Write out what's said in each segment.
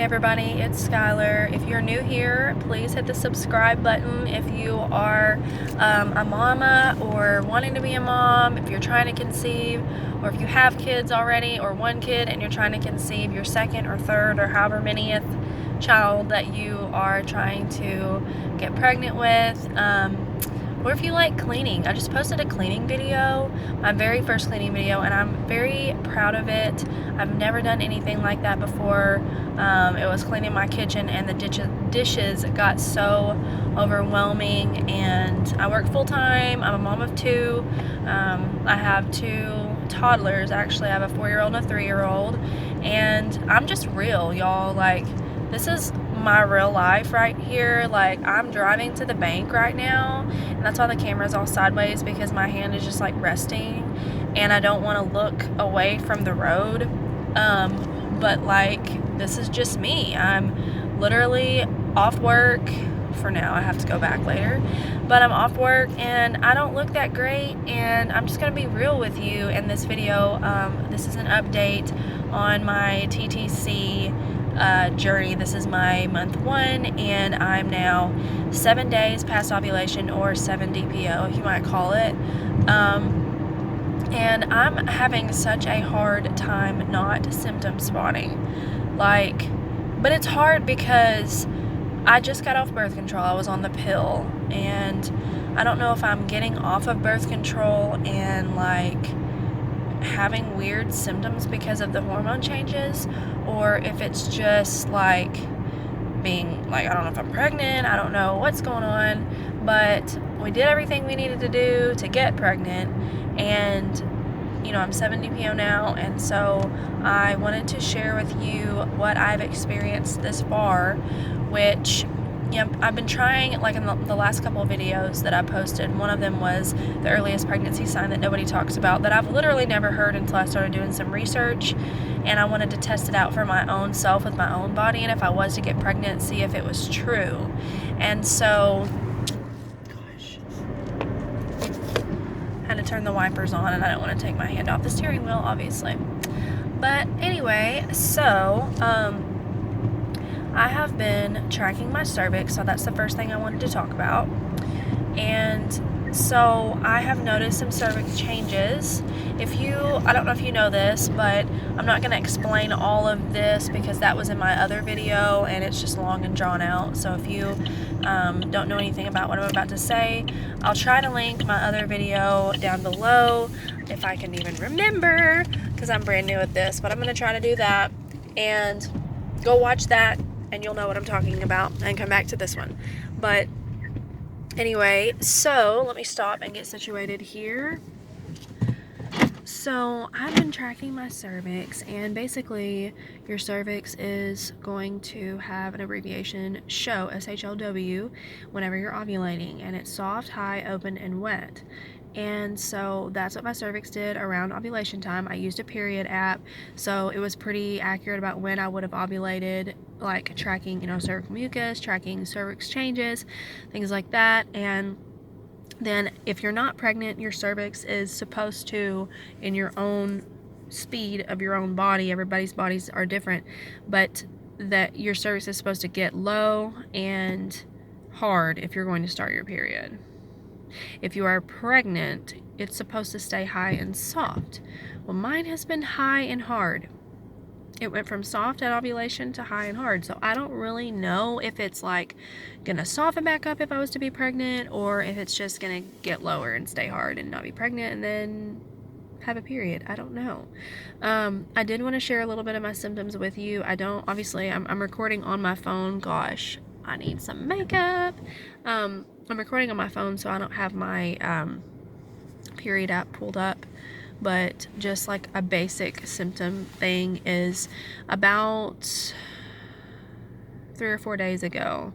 Hey everybody, it's Skylar. If you're new here, please hit the subscribe button. If you are a mama or wanting to be a mom, if you're trying to conceive, or if you have kids already or one kid and you're trying to conceive your second or third or however manyth child that you are trying to get pregnant with, or if you like cleaning. I just posted a cleaning video, my very first cleaning video, and I'm very proud of it. I've never done anything like that before. It was cleaning my kitchen, and the dishes got so overwhelming, and I work full-time. I'm a mom of two. I have two toddlers. Actually, I have a 4-year-old and a 3-year-old, and I'm just real, y'all. Like, this is my real life right here. Like, I'm driving to the bank right now, and that's why the camera's all sideways, because my hand is just like resting and I don't want to look away from the road. But like, this is just me. I'm literally off work for now. I have to go back later, but I'm off work and I don't look that great, and I'm just gonna be real with you in this video. This is an update on my TTC journey. This is my month 1, and I'm now 7 days past ovulation, or 7 DPO, you might call it. And I'm having such a hard time not symptom spotting. Like, but it's hard because I just got off birth control. I was on the pill, and I don't know if I'm getting off of birth control and like having weird symptoms because of the hormone changes, or if it's just like being like, I don't know if I'm pregnant, I don't know what's going on, but we did everything we needed to do to get pregnant, and you know, I'm 7 DPO now, and so I wanted to share with you what I've experienced this far, which, you know, I've been trying, like in the last couple of videos that I posted. One of them was the earliest pregnancy sign that nobody talks about, that I've literally never heard until I started doing some research, and I wanted to test it out for my own self with my own body, and if I was to get pregnant, see if it was true. And so, gosh, I had to turn the wipers on, and I don't want to take my hand off the steering wheel, obviously. But anyway, so I have been tracking my cervix, so that's the first thing I wanted to talk about. And so I have noticed some cervix changes. I don't know if you know this, but I'm not going to explain all of this because that was in my other video and it's just long and drawn out. So if you don't know anything about what I'm about to say, I'll try to link my other video down below if I can even remember, because I'm brand new at this, but I'm going to try to do that, and go watch that and you'll know what I'm talking about, and come back to this one. But anyway, so let me stop and get situated here. So I've been tracking my cervix, and basically your cervix is going to have an abbreviation SHOW, SHOW, whenever you're ovulating, and it's soft, high, open, and wet. And so that's what my cervix did around ovulation time. I used a period app, so it was pretty accurate about when I would have ovulated, like tracking, you know, cervical mucus, tracking cervix changes, things like that. And then if you're not pregnant, your cervix is supposed to, in your own speed of your own body, everybody's bodies are different, but that your cervix is supposed to get low and hard if you're going to start your period. If you are pregnant, it's supposed to stay high and soft. Well, mine has been high and hard. It went from soft at ovulation to high and hard. So I don't really know if it's like gonna soften back up if I was to be pregnant, or if it's just gonna get lower and stay hard and not be pregnant and then have a period. I don't know. I did want to share a little bit of my symptoms with you. Obviously I'm recording on my phone. Gosh, I need some makeup. I'm recording on my phone, so I don't have my period app pulled up, but just like a basic symptom thing is, about 3 or 4 days ago,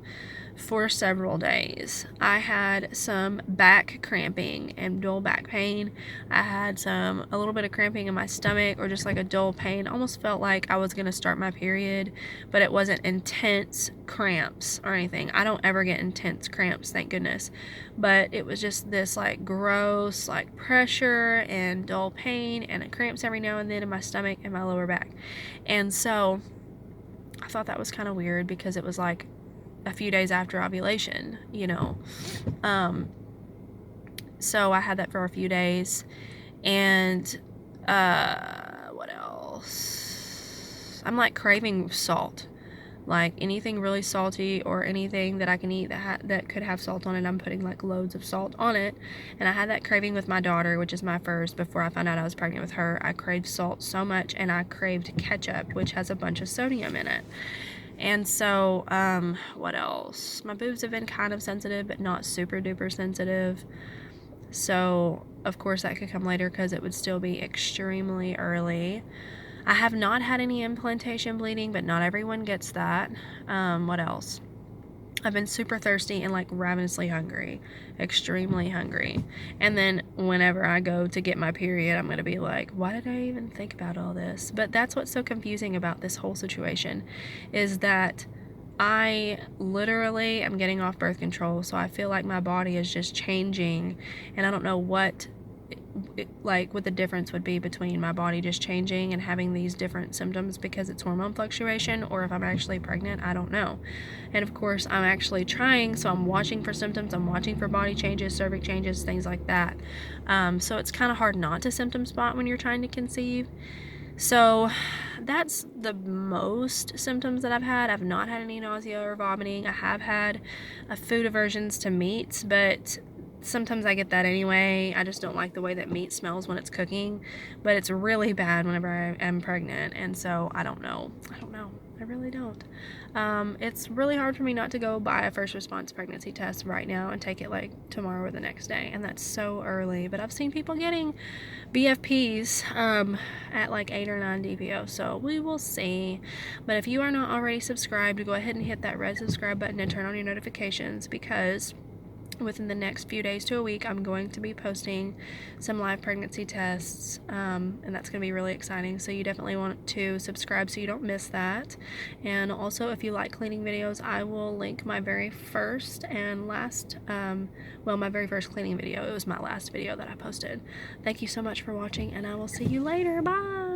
for several days, I had some back cramping and dull back pain. I had a little bit of cramping in my stomach, or just like a dull pain. Almost felt like I was going to start my period, but it wasn't intense cramps or anything. I don't ever get intense cramps, thank goodness. But it was just this like gross like pressure and dull pain and cramps every now and then in my stomach and my lower back. And so I thought that was kind of weird because it was like a few days after ovulation, you know. So I had that for a few days. And what else? I'm like craving salt. Like anything really salty or anything that I can eat that could have salt on it, I'm putting like loads of salt on it. And I had that craving with my daughter, which is my first, before I found out I was pregnant with her. I craved salt so much, and I craved ketchup, which has a bunch of sodium in it. And so, what else? My boobs have been kind of sensitive, but not super duper sensitive. So, of course, that could come later because it would still be extremely early. I have not had any implantation bleeding, but not everyone gets that. What else? I've been super thirsty and like ravenously hungry, extremely hungry. And then whenever I go to get my period, I'm going to be like, why did I even think about all this? But that's what's so confusing about this whole situation, is that I literally am getting off birth control, so I feel like my body is just changing, and I don't know what the difference would be between my body just changing and having these different symptoms because it's hormone fluctuation, or if I'm actually pregnant. I don't know. And of course, I'm actually trying, so I'm watching for symptoms, I'm watching for body changes, cervix changes, things like that. So it's kind of hard not to symptom spot when you're trying to conceive. So that's the most symptoms that I've had. I've not had any nausea or vomiting. I have had food aversions to meats, but sometimes I get that anyway. I just don't like the way that meat smells when it's cooking, but it's really bad whenever I am pregnant, and so I don't know. I really don't. It's really hard for me not to go buy a first response pregnancy test right now and take it like tomorrow or the next day, and that's so early. But I've seen people getting BFPs at like 8 or 9 DPO, so we will see. But if you are not already subscribed, go ahead and hit that red subscribe button and turn on your notifications, because within the next few days to a week, I'm going to be posting some live pregnancy tests, and that's going to be really exciting. So you definitely want to subscribe so you don't miss that. And also, if you like cleaning videos, I will link my very first and last, my very first cleaning video. It was my last video that I posted. Thank you so much for watching, and I will see you later. Bye!